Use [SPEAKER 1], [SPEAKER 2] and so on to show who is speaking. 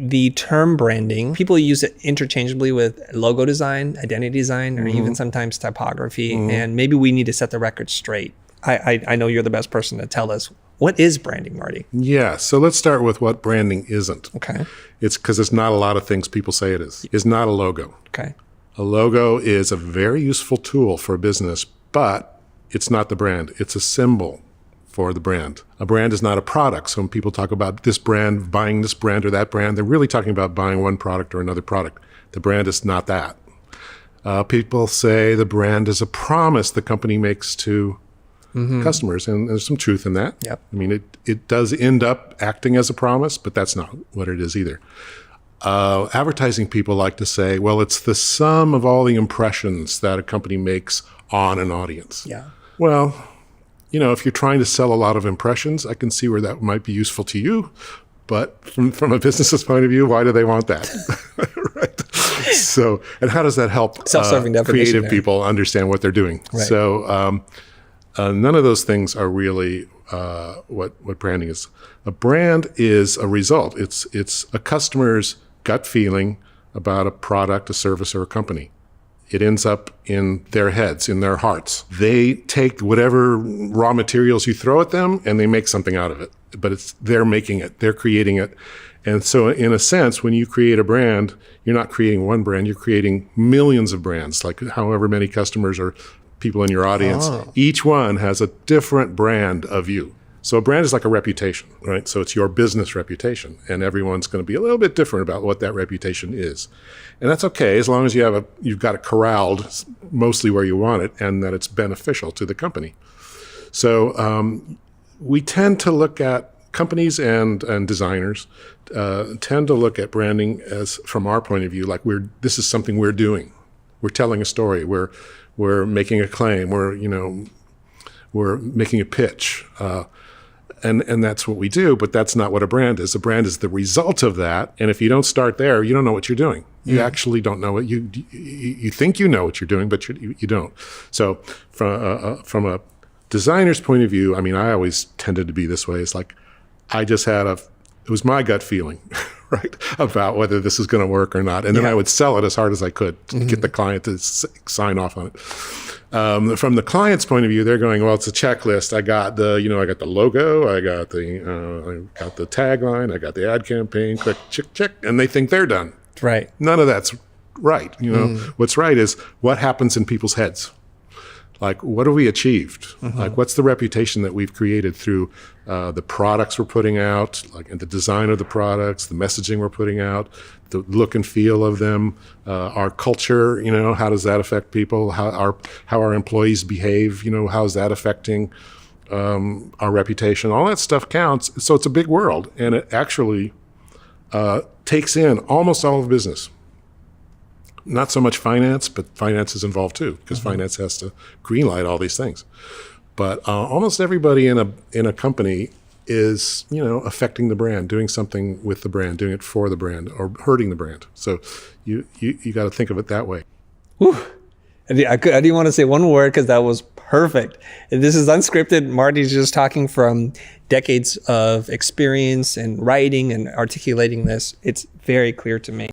[SPEAKER 1] the term branding, people use it interchangeably with logo design, identity design, or even sometimes typography. And maybe we need to set the record straight. I know you're the best person to tell us. What is branding, Marty?
[SPEAKER 2] Yeah, so let's start with what branding isn't.
[SPEAKER 1] Okay.
[SPEAKER 2] It's because it's not a lot of things people say it is. It's not a logo.
[SPEAKER 1] Okay.
[SPEAKER 2] A logo is a very useful tool for a business, but it's not the brand. It's a symbol for the brand. A brand is not a product. So when people talk about this brand, buying this brand or that brand, they're really talking about buying one product or another product. The brand is not that. People say the brand is a promise the company makes to customers, and there's some truth in that.
[SPEAKER 1] Yep.
[SPEAKER 2] I mean, it does end up acting as a promise, but that's not what it is either. Advertising people like to say, well, it's the sum of all the impressions that a company makes on an audience.
[SPEAKER 1] Yeah.
[SPEAKER 2] Well, if you're trying to sell a lot of impressions, I can see where that might be useful to you. But from a business's point of view, why do they want that? Right. So, and how does that help
[SPEAKER 1] Self-serving definition
[SPEAKER 2] creative
[SPEAKER 1] there.
[SPEAKER 2] people understand what they're doing?
[SPEAKER 1] Right.
[SPEAKER 2] So none of those things are really what branding is. A brand is a result. It's a customer's gut feeling about a product, a service, or a company. It ends up in their heads, in their hearts. They take whatever raw materials you throw at them and they make something out of it. But they're making it, they're creating it. And so in a sense, when you create a brand, you're not creating one brand, you're creating millions of brands, like however many customers or people in your audience. Each one has a different brand of you. So a brand is like a reputation, right? So it's your business reputation, and everyone's going to be a little bit different about what that reputation is. And that's okay, as long as you've got it corralled mostly where you want it and that it's beneficial to the company. So we tend to look at companies and designers tend to look at branding as, from our point of view, like this is something we're doing. We're telling a story. We're making a claim. We're making a pitch. And that's what we do, but that's not what a brand is. A brand is the result of that. And if you don't start there, you don't know what you're doing. You actually don't know what you think you know what you're doing, but you don't. So from a designer's point of view, I mean, I always tended to be this way. It's like, it was my gut feeling, right, about whether this is going to work or not. And then I would sell it as hard as I could to get the client to sign off on it. From the client's point of view, they're going, well, it's a checklist. I got the logo, I got the tagline, I got the ad campaign, click, check, and they think they're done.
[SPEAKER 1] Right.
[SPEAKER 2] None of that's right. What's right is what happens in people's heads. Like, what have we achieved? Like, what's the reputation that we've created through the products we're putting out, like the design of the products, the messaging we're putting out, the look and feel of them, our culture, how does that affect people? How our employees behave, how is that affecting our reputation? All that stuff counts. So it's a big world, and it actually takes in almost all of business. Not so much finance, but finance is involved too, because finance has to greenlight all these things. But almost everybody in a company is, affecting the brand, doing something with the brand, doing it for the brand, or hurting the brand. So you got to think of it that way.
[SPEAKER 1] Whew. I didn't want to say one word because that was perfect. This is unscripted. Marty's just talking from decades of experience and writing and articulating this. It's very clear to me.